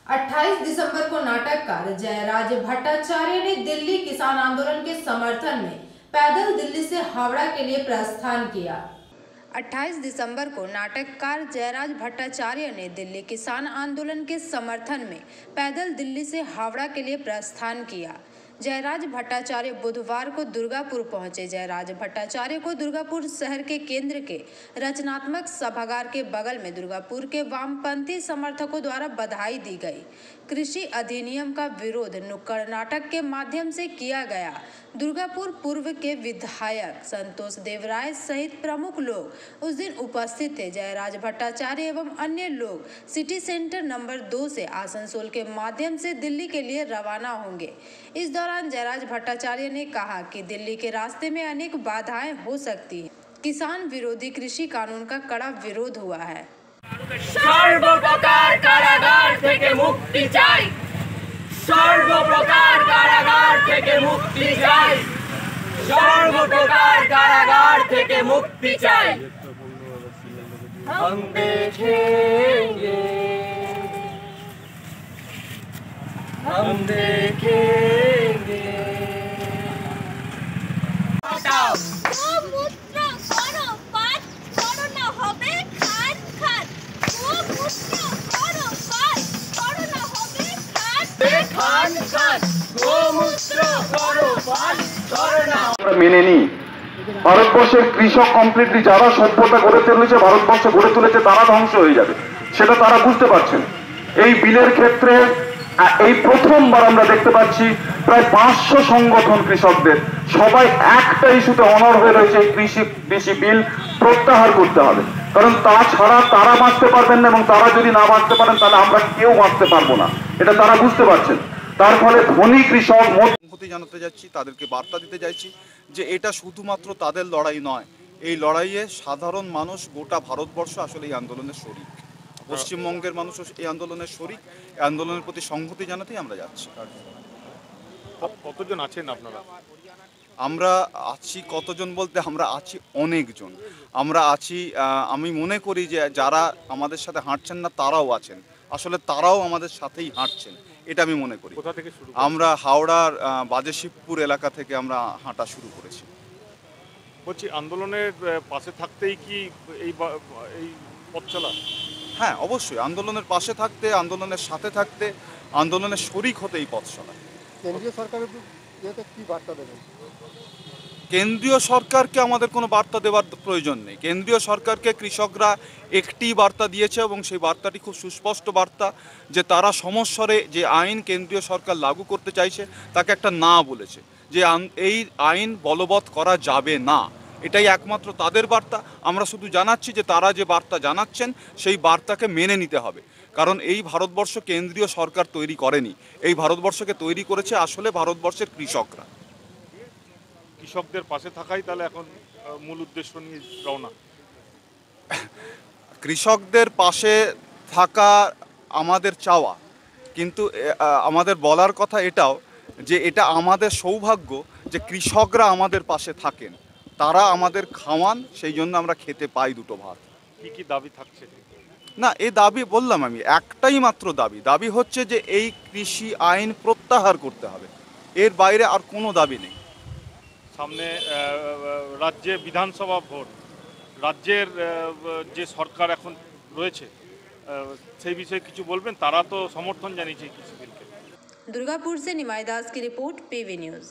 28 दिसंबर को नाटककार जयराज भट्टाचार्य ने दिल्ली किसान आंदोलन के समर्थन में पैदल दिल्ली से हावड़ा के लिए प्रस्थान किया। 28 दिसंबर को नाटककार जयराज भट्टाचार्य ने दिल्ली किसान आंदोलन के समर्थन में पैदल दिल्ली से हावड़ा के लिए प्रस्थान किया। जयराज भट्टाचार्य बुधवार को दुर्गापुर पहुंचे। जयराज भट्टाचार्य को दुर्गापुर शहर के केंद्र के रचनात्मक सभागार के बगल में दुर्गापुर के वामपंथी समर्थकों द्वारा बधाई दी गई। कृषि अधिनियम का विरोध नुक्कड़ नाटक के माध्यम से किया गया। दुर्गापुर पूर्व के विधायक संतोष देवराय सहित प्रमुख लोग उस दिन उपस्थित थे। जयराज भट्टाचार्य एवं अन्य लोग सिटी सेंटर नंबर 2 से आसनसोल के माध्यम से दिल्ली के लिए रवाना होंगे। इस दौरान जयराज भट्टाचार्य ने कहा कि दिल्ली के रास्ते में अनेक बाधाएं हो सकती हैं। किसान विरोधी कृषि कानून का कड़ा विरोध हुआ है। सर्वप्रकार कारागार থেকে মুক্তি চাই, सर्वप्रकार कारागार থেকে মুক্তি চাই, सर्वप्रकार कारागार থেকে মুক্তি চাই। हम देखेंगे, हम देखेंगे। মেনে নিই ভারতবর্ষের কৃষক কমপ্লিটলি যারা সভ্যতা গড়ে তুলেছে, ভারতবর্ষ গড়ে তুলেছে, তারা ধ্বংস হয়ে যাবে, সেটা তারা বুঝতে পারছেন। এই বিলের ক্ষেত্রে এই প্রথমবার আমরা দেখতে পাচ্ছি প্রায় 500 সংগঠন কৃষকদের সবাই একটা ইস্যুতে অনড় হয়ে রয়েছে, কৃষি বিল প্রত্যাহার করতে হবে। কারণ তাছাড়া তারা বাঁচতে পারবেন না, এবং তারা যদি না বাঁচতে পারেন তাহলে আমরা কেউ বাঁচতে পারবো না, এটা তারা বুঝতে পারছেন। তার ফলে ধনী কৃষক সংহতি জানাতে যাচ্ছি, তাদেরকে বার্তা দিতে চাইছি যে এটা শুধুমাত্র তাদের লড়াই নয়, এই লড়াইয়ে সাধারণ মানুষ গোটা ভারতবর্ষ আসলে এই আন্দোলনের শরিক। পশ্চিমবঙ্গের মানুষও এই আন্দোলনের শরিক। এই আন্দোলনের প্রতি সংহতি জানাতেই আমরা যাচ্ছি। কতজন আছেন আপনারা? আমরা আছি কতজন বলতে আমরা আছি অনেকজন। আমরা আছি, আমি মনে করি যে যারা আমাদের সাথে হাঁটছেন না তারাও আছেন, আসলে তারাও আমাদের সাথেই হাঁটছেন, এটা আমি মনে করি। কোথা থেকে শুরু? আমরা হাওড়ার বাজেশিবপুর এলাকা থেকে আমরা হাঁটা শুরু করেছি। বলছি, আন্দোলনের পাশে থাকতেই কি এই পথ চলা? হ্যাঁ, অবশ্যই আন্দোলনের পাশে থাকতে, আন্দোলনের সাথে থাকতে, আন্দোলনের শরিক হতে এই পথ চলা। কেন্দ্রীয় সরকারের কি বার্তা দেবেন? কেন্দ্রীয় সরকারকে আমাদের কোনো বার্তা দেওয়ার প্রয়োজন নেই। কেন্দ্রীয় সরকারকে কৃষকরা একটি বার্তা দিয়েছে, এবং সেই বার্তাটি খুব সুস্পষ্ট বার্তা যে তারা সমস্বরে যে আইন কেন্দ্রীয় সরকার লাগু করতে চাইছে তাকে একটা না বলেছে, যে এই আইন বলবৎ করা যাবে না। এটাই একমাত্র তাদের বার্তা। আমরা শুধু জানাচ্ছি যে তারা যে বার্তা জানাচ্ছেন সেই বার্তাকে মেনে নিতে হবে। কারণ এই ভারতবর্ষ কেন্দ্রীয় সরকার তৈরি করেনি, এই ভারতবর্ষকে তৈরি করেছে আসলে ভারতবর্ষের কৃষকরা। কৃষকদের পাশে থাকাই তাহলে এখন মূল উদ্দেশ্য নিয়ে রওনা। কৃষকদের পাশে থাকা আমাদের চাওয়া, কিন্তু আমাদের বলার কথা এটাও যে এটা আমাদের সৌভাগ্য যে কৃষকরা আমাদের পাশে থাকেন, তারা আমাদের খাওয়ান, সেই জন্য আমরা খেতে পাই দুটো ভাত। কি কি দাবি থাকছে? না, এই দাবি বললাম আমি, একটাই মাত্র দাবি হচ্ছে যে এই কৃষি আইন প্রত্যাহার করতে হবে, এর বাইরে আর কোনো দাবি নেই। সামনে রাজ্যে বিধানসভা ভোট, রাজ্যের যে সরকার এখন রয়েছে সেই বিষয়ে কিছু বলবেন? তারা তো সমর্থন জানিয়েছে কৃষি বিলকে। दुर्गापुर से निमाई दास की रिपोर्ट, पीवी न्यूज।